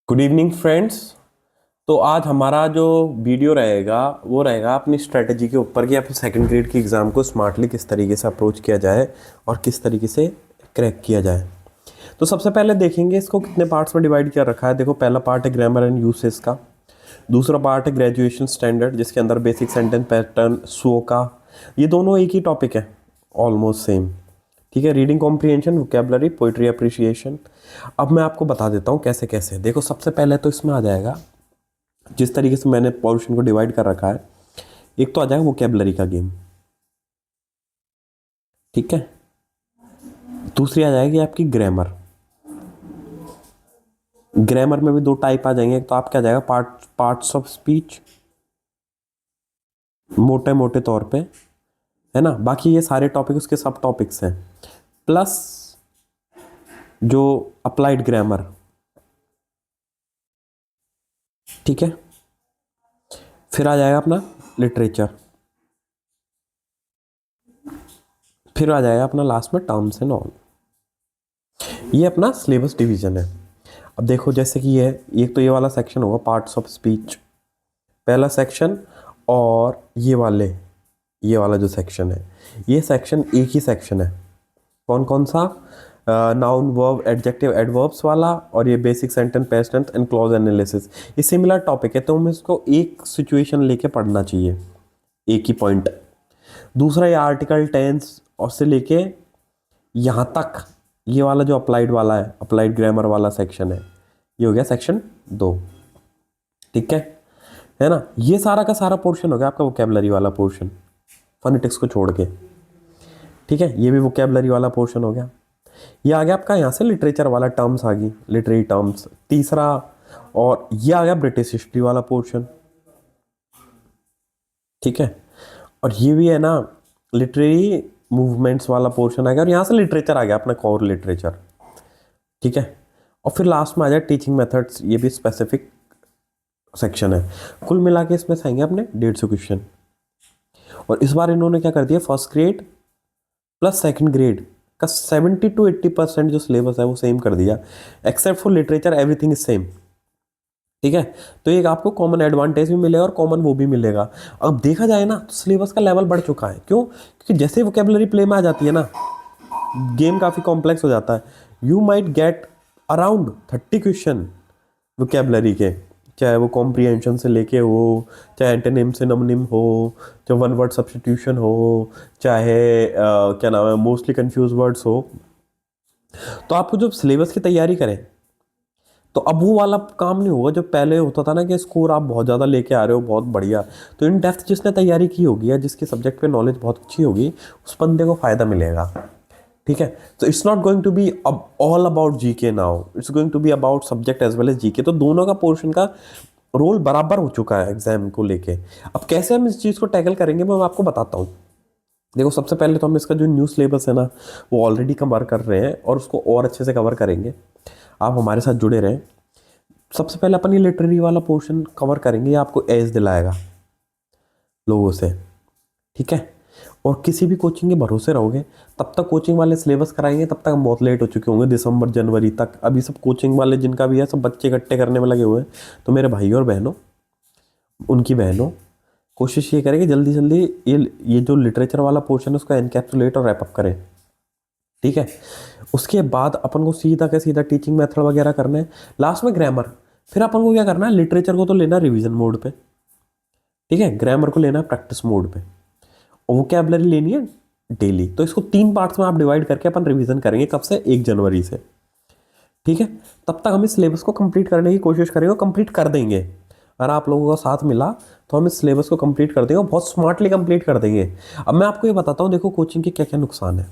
Good evening friends. तो आज हमारा जो वीडियो रहेगा वो रहेगा अपनी स्ट्रेटजी के ऊपर कि आप सेकंड ग्रेड की एग्ज़ाम को स्मार्टली किस तरीके से अप्रोच किया जाए और किस तरीके से क्रैक किया जाए। तो सबसे पहले देखेंगे इसको कितने पार्ट्स में डिवाइड किया रखा है। देखो, पहला पार्ट है ग्रामर एंड यूसेज का। दूसरा पार्ट है ग्रेजुएशन स्टैंडर्ड, जिसके अंदर बेसिक सेंटेंस पैटर्न, सो का। ये दोनों एक ही टॉपिक है, ऑलमोस्ट सेम। ठीक है, reading comprehension, vocabulary, poetry appreciation. अब मैं आपको बता देता हूँ कैसे कैसे। देखो, सबसे पहले तो इसमें आ जाएगा, जिस तरीके से मैंने पोर्शन को डिवाइड कर रखा है, एक तो आ जाएगा वोकेबलरी का गेम। ठीक है, दूसरी आ जाएगी आपकी ग्रामर। ग्रामर में भी दो टाइप आ जाएंगे। एक तो आपका आ जाएगा पार्ट्स ऑफ स्पीच, मोटे मोटे तौर पे, है ना। बाकी ये सारे टॉपिक उसके सब टॉपिक्स हैं, प्लस जो अप्लाइड ग्रामर। ठीक है, फिर आ जाएगा अपना लिटरेचर, फिर आ जाएगा अपना लास्ट में टर्म्स एंड ऑल। ये अपना सिलेबस डिवीजन है। अब देखो, जैसे कि ये तो ये वाला सेक्शन होगा पार्ट्स ऑफ स्पीच, पहला सेक्शन। और ये वाला जो सेक्शन है, ये सेक्शन एक ही सेक्शन है। कौन कौन सा? नाउन, वर्ब, एडजेक्टिव, एडवर्ब्स वाला, और ये basic sentence, past tense and clause analysis. ये सिमिलर टॉपिक है, तो हमें इसको एक सिचुएशन लेके पढ़ना चाहिए, एक ही पॉइंट। दूसरा, ये आर्टिकल टेंस और से लेके यहाँ तक, ये वाला जो अप्लाइड वाला है, अप्लाइड ग्रामर वाला सेक्शन है, ये हो गया सेक्शन 2। ठीक है ना। ये सारा का सारा पोर्शन हो गया आपका वोकेबलरी वाला पोर्शन, फोनेटिक्स को छोड़ के। ठीक है, ये भी वोकेबलरी वाला पोर्शन हो गया। ये आ गया आपका यहाँ से लिटरेचर वाला, टर्म्स आ गई, लिटरेरी टर्म्स तीसरा। और ये आ गया ब्रिटिश हिस्ट्री वाला पोर्शन। ठीक है, और ये भी है ना लिटरेरी मूवमेंट्स वाला पोर्शन आ गया, और यहाँ से लिटरेचर आ गया अपना कोर लिटरेचर। ठीक है, और फिर लास्ट में आ जाए टीचिंग मेथड्स, ये भी स्पेसिफिक सेक्शन है। कुल मिला के इसमें आएंगे अपने 150 क्वेश्चन। और इस बार इन्होंने क्या कर दिया, first grade plus second grade का 70 to 80% जो सिलेबस है वो सेम कर दिया, except for literature everything is same. ठीक है, तो एक आपको कॉमन एडवांटेज भी मिलेगा और कॉमन वो भी मिलेगा। अब देखा जाए ना तो सिलेबस का लेवल बढ़ चुका है। क्यों? क्योंकि जैसे वोकेबलरी प्ले में आ जाती है ना, गेम काफ़ी कॉम्प्लेक्स हो जाता है। You might get around 30 question vocabulary के, चाहे वो कॉम्प्रिहेंशन से लेके हो, चाहे एंटोनिम सिनोनिम हो, चाहे वन वर्ड सब्स्टिट्यूशन हो, चाहे क्या नाम है, मोस्टली कंफ्यूज वर्ड्स हो। तो आपको जब सिलेबस की तैयारी करें तो अब वो वाला काम नहीं होगा जो पहले होता था ना, कि स्कोर आप बहुत ज़्यादा लेके आ रहे हो, बहुत बढ़िया। तो इन डेप्थ जिसने तैयारी की होगी या जिसके सब्जेक्ट पे नॉलेज बहुत अच्छी होगी, उस बंदे को फ़ायदा मिलेगा। ठीक है, तो it's not going to be all about GK now, it's going to be about subject as well as GK. तो दोनों का पोर्शन का रोल बराबर हो चुका है एग्जाम को लेके। अब कैसे हम इस चीज़ को टैकल करेंगे मैं आपको बताता हूँ। देखो, सबसे पहले तो हम इसका जो न्यू सिलेबस है ना, वो ऑलरेडी कवर कर रहे हैं और उसको और अच्छे से कवर करेंगे। आप हमारे साथ जुड़े रहें। सबसे पहले अपन ये लिटरेरी वाला पोर्शन कवर करेंगे, ये आपको एज दिलाएगा लोगों से। ठीक है, और किसी भी कोचिंग के भरोसे रहोगे तब तक कोचिंग वाले सिलेबस कराएंगे, तब तक हम बहुत लेट हो चुके होंगे, दिसंबर जनवरी तक। अभी सब कोचिंग वाले जिनका भी है, सब बच्चे इकट्ठे करने में लगे हुए हैं। तो मेरे भाई और बहनों, उनकी बहनों, कोशिश ये करें कि जल्दी जल्दी ये जो लिटरेचर वाला पोर्शन है उसको एनकैप्सुलेट और रैप अप करें। ठीक है, उसके बाद अपन को सीधा का सीधा टीचिंग मेथड वगैरह करना है, लास्ट में ग्रामर। फिर अपन को क्या करना है, लिटरेचर को तो लेना रिवीजन मोड पे। ठीक है, ग्रामर को लेना है प्रैक्टिस मोड पे, और वोकैबुलरी लेनी है डेली। तो इसको 3 पार्ट्स में आप डिवाइड करके अपन रिवीजन करेंगे। कब से? 1 जनवरी से। ठीक है, तब तक हम इस सिलेबस को कंप्लीट करने की कोशिश करेंगे, कंप्लीट कर देंगे। अगर आप लोगों का साथ मिला तो हम इस सिलेबस को कंप्लीट कर देंगे, और बहुत स्मार्टली कंप्लीट कर देंगे। अब मैं आपको ये बताता हूँ, देखो कोचिंग के क्या क्या नुकसान है।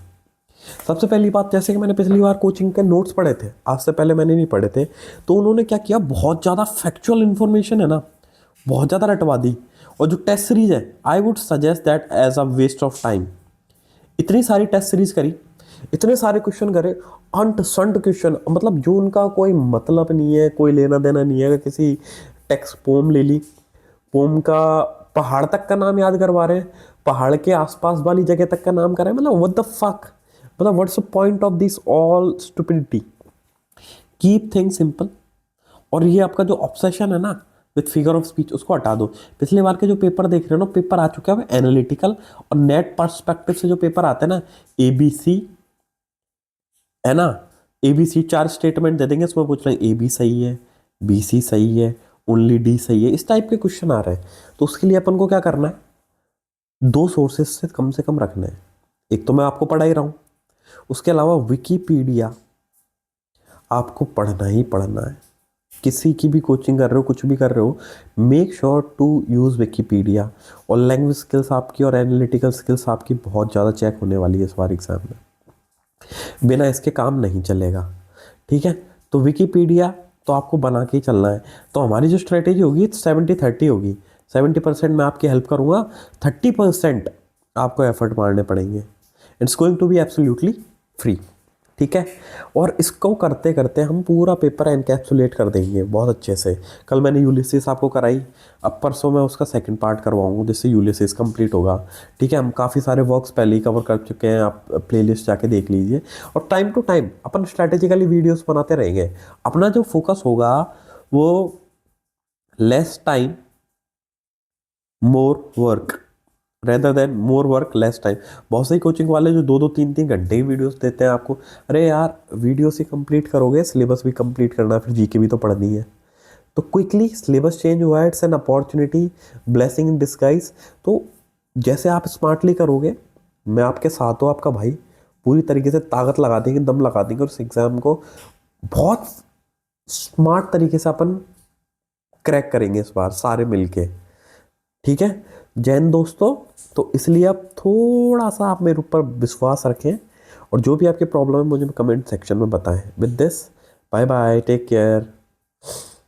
सबसे पहली बात, जैसे कि मैंने पिछली बार कोचिंग के नोट्स पढ़े थे, आज से पहले मैंने नहीं पढ़े थे, तो उन्होंने क्या किया, बहुत ज़्यादा फैक्चुअल इन्फॉर्मेशन है ना, बहुत ज़्यादा रटवा दी। और जो टेस्ट सीरीज है, I would suggest that as a waste of time. इतनी सारी टेस्ट सीरीज करी, इतने सारे क्वेश्चन करे, अंट संट क्वेश्चन, मतलब जो उनका कोई मतलब नहीं है, कोई लेना देना नहीं है। किसी टेक्स्ट पोम ले ली, पोम का पहाड़ तक का नाम याद करवा रहे हैं, पहाड़ के आसपास वाली जगह तक का नाम कर रहे हैं। मतलब व्हाट द फक, मतलब what's the point of this all stupidity. Keep things simple, और ये आपका जो ऑब्सेशन है ना विथ फिगर ऑफ स्पीच, उसको हटा दो। पिछले बार के जो पेपर देख रहे हो ना, पेपर आ चुका है एनालिटिकल और नेट पर्सपेक्टिव से जो पेपर आते हैं ना, ABC है ना, ABC 4 स्टेटमेंट दे देंगे, उसमें पूछ रहे हैं AB सही है, BC सही है, ओनली D सही है, इस टाइप के क्वेश्चन आ रहे हैं। तो उसके लिए अपन को क्या करना है, 2 सोर्सेज से कम रखना है। एक तो मैं आपको पढ़ा ही रहा हूँ, उसके अलावा विकिपीडिया आपको पढ़ना ही पढ़ना है। किसी की भी कोचिंग कर रहे हो, कुछ भी कर रहे हो, make sure to use Wikipedia. और लैंग्वेज स्किल्स आपकी और एनालिटिकल स्किल्स आपकी बहुत ज़्यादा चेक होने वाली है इस बार एग्जाम में, बिना इसके काम नहीं चलेगा। ठीक है, तो विकिपीडिया तो आपको बना के ही चलना है। तो हमारी जो स्ट्रेटेजी होगी 70-30 होगी। 70% मैं आपकी हेल्प करूँगा, 30% आपको एफर्ट मारने पड़ेंगे। It's going to be absolutely free. ठीक है, और इसको करते करते हम पूरा पेपर एनकैप्सुलेट कर देंगे बहुत अच्छे से। कल मैंने यूलिसिस आपको कराई, अब परसों मैं उसका सेकंड पार्ट करवाऊंगा जिससे यूलिसिस कंप्लीट होगा। ठीक है, हम काफ़ी सारे वर्क्स पहले ही कवर कर चुके हैं, आप प्लेलिस्ट जाके देख लीजिए। और टाइम टू टाइम अपन स्ट्रैटेजिकली वीडियोस बनाते रहेंगे। अपना जो फोकस होगा वो less time more work rather than more work less time. बहुत सही कोचिंग वाले जो 2-2 3-3 घंटे ही वीडियोस देते हैं आपको, अरे यार वीडियो से कंप्लीट करोगे, सिलेबस भी कंप्लीट करना है, फिर जीके भी तो पढ़नी है। तो क्विकली सिलेबस चेंज हुआ है, it's an opportunity, blessing in disguise. तो जैसे आप स्मार्टली करोगे, मैं आपके साथ हूँ, आपका भाई, पूरी तरीके से ताकत लगा देंगे, दम लगा देंगे, और उस एग्ज़ाम को बहुत स्मार्ट तरीके से अपन क्रैक करेंगे इस बार सारे मिलके। ठीक है जैन दोस्तों, तो इसलिए आप थोड़ा सा आप मेरे ऊपर विश्वास रखें, और जो भी आपकी प्रॉब्लम है मुझे कमेंट सेक्शन में बताएं। With this bye bye, take care.